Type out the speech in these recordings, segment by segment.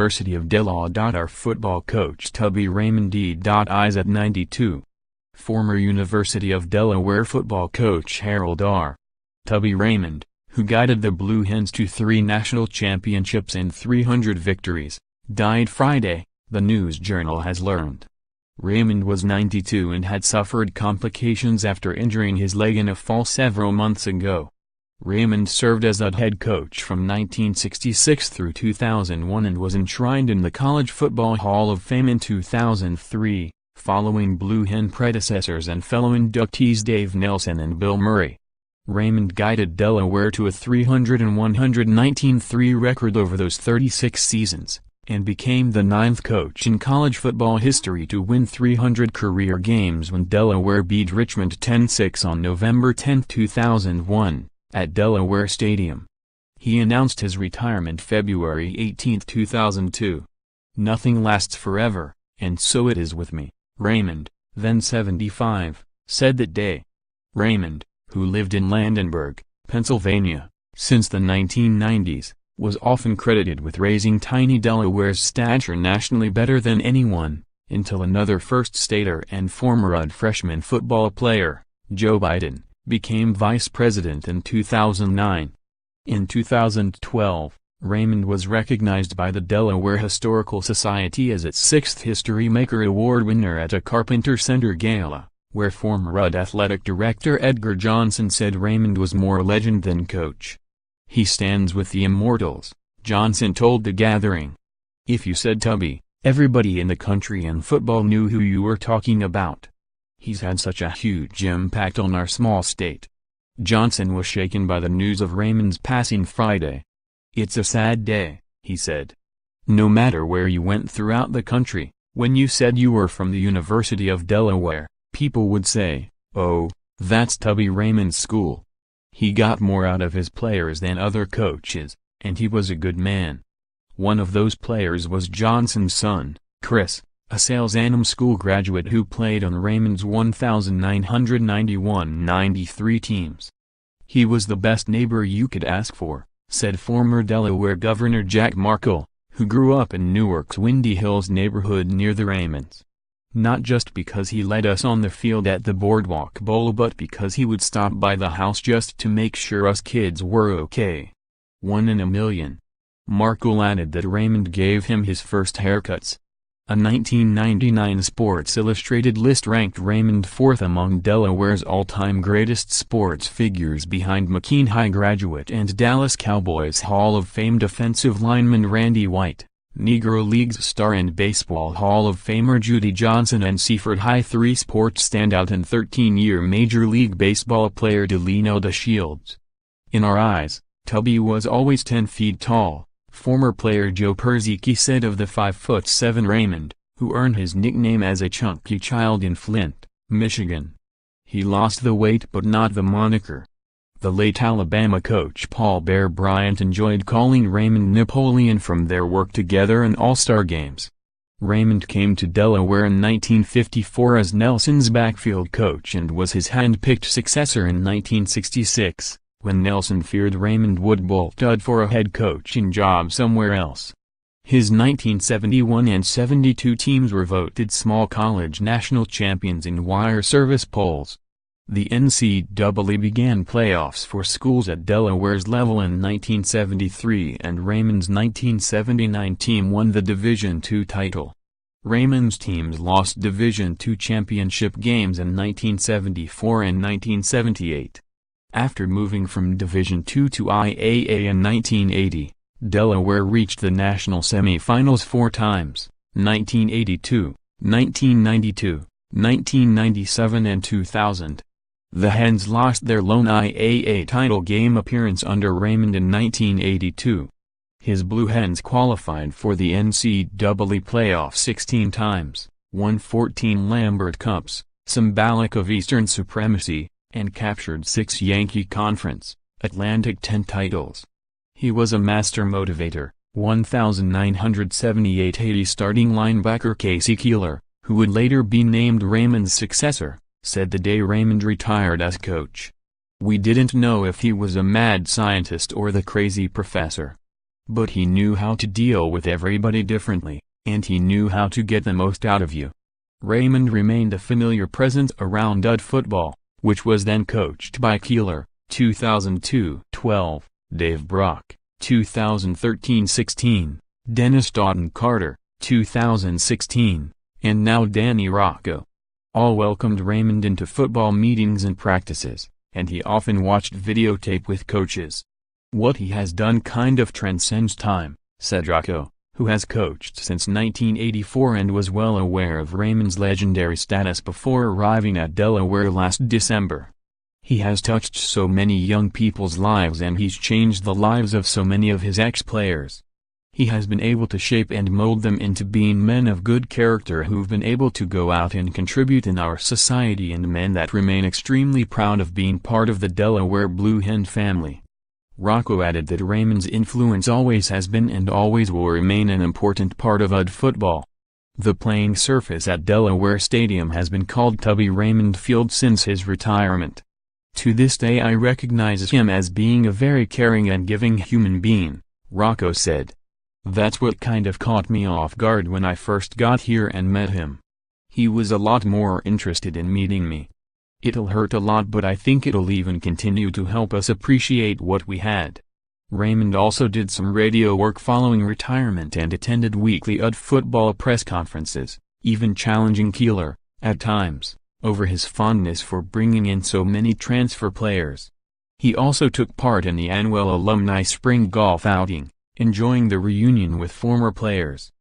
University of Delaw.are football coach Tubby Raymond d.ies at 92. Former University of Delaware football coach Harold R. Tubby Raymond, who guided the Blue Hens to 3 national championships and 300 victories, died Friday, the News Journal has learned. Raymond was 92 and had suffered complications after injuring his leg in a fall several months ago. Raymond served as a head coach from 1966 through 2001 and was enshrined in the College Football Hall of Fame in 2003, following Blue Hen predecessors and fellow inductees Dave Nelson and Bill Murray. Raymond guided Delaware to a 300 and 119-3 record over those 36 seasons, and became the 9th coach in college football history to win 300 career games when Delaware beat Richmond 10-6 on November 10, 2001. At Delaware Stadium. He announced his retirement February 18, 2002. "Nothing lasts forever, and so it is with me," Raymond, then 75, said that day. Raymond, who lived in Landenberg, Pennsylvania, since the 1990s, was often credited with raising tiny Delaware's stature nationally better than anyone, until another first-stater and former UD freshman football player, Joe Biden, became vice president in 2009. In 2012, Raymond was recognized by the Delaware Historical Society as its 6th History Maker Award winner at a Carpenter Center gala, where former UD athletic director Edgar Johnson said Raymond was more legend than coach. "He stands with the immortals," Johnson told the gathering. "If you said Tubby, everybody in the country and football knew who you were talking about. He's had such a huge impact on our small state." Johnson was shaken by the news of Raymond's passing Friday. "It's a sad day," he said. "No matter where you went throughout the country, when you said you were from the University of Delaware, people would say, 'Oh, that's Tubby Raymond's school.' He got more out of his players than other coaches, and he was a good man." One of those players was Johnson's son, Chris, a Salem School graduate who played on Raymond's 1,991-93 teams. "He was the best neighbor you could ask for," said former Delaware Governor Jack Markell, who grew up in Newark's Windy Hills neighborhood near the Raymonds. "Not just because he led us on the field at the Boardwalk Bowl but because he would stop by the house just to make sure us kids were okay. 1 in a million." Markell added that Raymond gave him his first haircuts. A 1999 Sports Illustrated list ranked Raymond 4th among Delaware's all-time greatest sports figures behind McKean High graduate and Dallas Cowboys Hall of Fame defensive lineman Randy White, Negro Leagues star and Baseball Hall of Famer Judy Johnson and Seaford High 3 sports standout and 13-year Major League Baseball player Delino DeShields. "In our eyes, Tubby was always 10 feet tall," former player Joe Persicki said of the 5'7" Raymond, who earned his nickname as a chunky child in Flint, Michigan. "He lost the weight but not the moniker." The late Alabama coach Paul Bear Bryant enjoyed calling Raymond Napoleon from their work together in All-Star games. Raymond came to Delaware in 1954 as Nelson's backfield coach and was his hand-picked successor in 1966. When Nelson feared Raymond would bolt UD for a head coaching job somewhere else. His 1971 and 72 teams were voted small college national champions in wire service polls. The NCAA began playoffs for schools at Delaware's level in 1973 and Raymond's 1979 team won the Division II title. Raymond's teams lost Division II championship games in 1974 and 1978. After moving from Division II to IAA in 1980, Delaware reached the national semifinals 4 times, 1982, 1992, 1997 and 2000. The Hens lost their lone IAA title game appearance under Raymond in 1982. His Blue Hens qualified for the NCAA playoff 16 times, won 14 Lambert Cups, symbolic of Eastern supremacy, and captured 6 Yankee Conference, Atlantic 10 titles. He was a master motivator, 1978-80 starting linebacker Casey Keeler, who would later be named Raymond's successor, said the day Raymond retired as coach. "We didn't know if he was a mad scientist or the crazy professor. But he knew how to deal with everybody differently, and he knew how to get the most out of you. Raymond remained a familiar presence around UD football, which was then coached by Keeler, 2002-12, Dave Brock, 2013-16, Dennis Doughton Carter, 2016, and now Danny Rocco. All welcomed Raymond into football meetings and practices, and he often watched videotape with coaches. "What he has done kind of transcends time," said Rocco, who has coached since 1984 and was well aware of Raymond's legendary status before arriving at Delaware last December. "He has touched so many young people's lives and he's changed the lives of so many of his ex-players. He has been able to shape and mold them into being men of good character who've been able to go out and contribute in our society and men that remain extremely proud of being part of the Delaware Blue Hen family." Rocco added that Raymond's influence always has been and always will remain an important part of UD football. The playing surface at Delaware Stadium has been called Tubby Raymond Field since his retirement. "To this day I recognize him as being a very caring and giving human being," Rocco said. "That's what kind of caught me off guard when I first got here and met him. He was a lot more interested in meeting me. It'll hurt a lot, but I think it'll even continue to help us appreciate what we had." Raymond also did some radio work following retirement and attended weekly UD football press conferences, even challenging Keeler, at times, over his fondness for bringing in so many transfer players. He also took part in the annual alumni spring golf outing, enjoying the reunion with former players.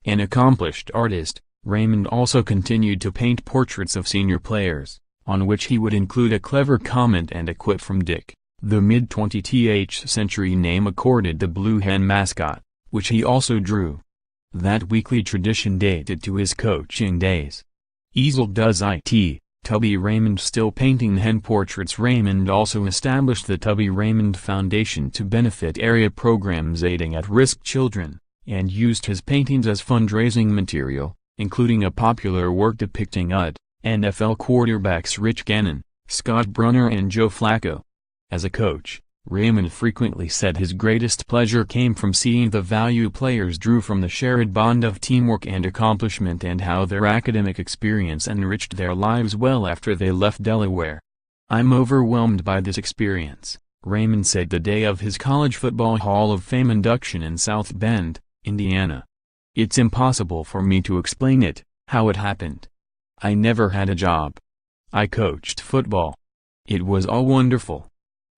An accomplished artist, Raymond also continued to paint portraits of senior players, on which he would include a clever comment and a quip from Dick, the mid-20th century name accorded the Blue Hen mascot, which he also drew. That weekly tradition dated to his coaching days. Easel does it, Tubby Raymond still painting hen portraits. Raymond also established the Tubby Raymond Foundation to benefit area programs aiding at-risk children, and used his paintings as fundraising material, including a popular work depicting UD NFL quarterbacks Rich Gannon, Scott Brunner and Joe Flacco. As a coach, Raymond frequently said his greatest pleasure came from seeing the value players drew from the shared bond of teamwork and accomplishment and how their academic experience enriched their lives well after they left Delaware. "I'm overwhelmed by this experience," Raymond said the day of his College Football Hall of Fame induction in South Bend, Indiana. "It's impossible for me to explain it, how it happened. I never had a job. I coached football. It was all wonderful.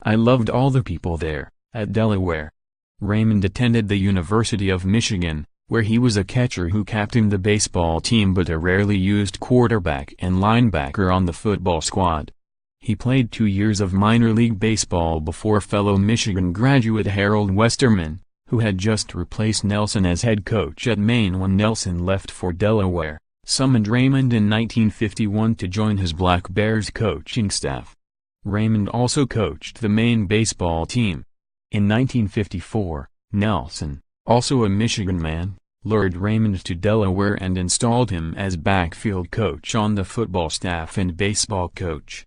I loved all the people there, at Delaware." Raymond attended the University of Michigan, where he was a catcher who captained the baseball team but a rarely used quarterback and linebacker on the football squad. He played 2 years of minor league baseball before fellow Michigan graduate Harold Westerman, who had just replaced Nelson as head coach at Maine when Nelson left for Delaware, summoned Raymond in 1951 to join his Black Bears coaching staff. Raymond also coached the Maine baseball team. In 1954, Nelson, also a Michigan man, lured Raymond to Delaware and installed him as backfield coach on the football staff and baseball coach.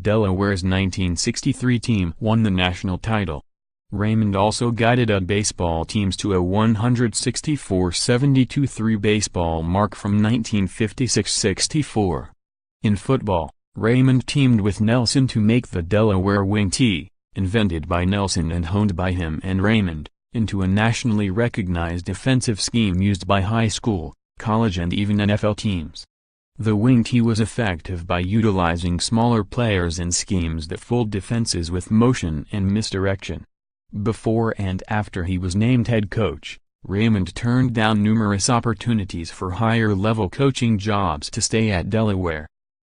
Delaware's 1963 team won the national title. Raymond also guided UD baseball teams to a 164-72-3 baseball mark from 1956-64. In football, Raymond teamed with Nelson to make the Delaware wing tee, invented by Nelson and honed by him and Raymond, into a nationally recognized defensive scheme used by high school, college and even NFL teams. The wing tee was effective by utilizing smaller players in schemes that fooled defenses with motion and misdirection. Before and after he was named head coach, Raymond turned down numerous opportunities for higher-level coaching jobs to stay at Delaware.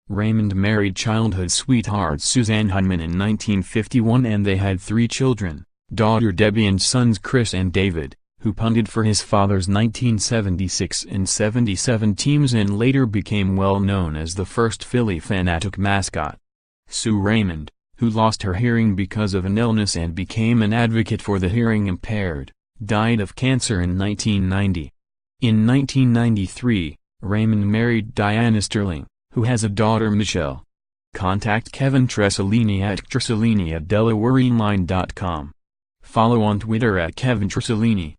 Raymond married childhood sweetheart Suzanne Hyman in 1951 and they had 3 children, daughter Debbie and sons Chris and David, who punted for his father's 1976 and 77 teams and later became well known as the first Philly Fanatic mascot. Sue Raymond, who lost her hearing because of an illness and became an advocate for the hearing impaired, died of cancer in 1990. In 1993, Raymond married Diana Sterling, who has a daughter Michelle. Contact Kevin Tressolini at tressolini@delawareinline.com. Follow on Twitter at Kevin Trisellini.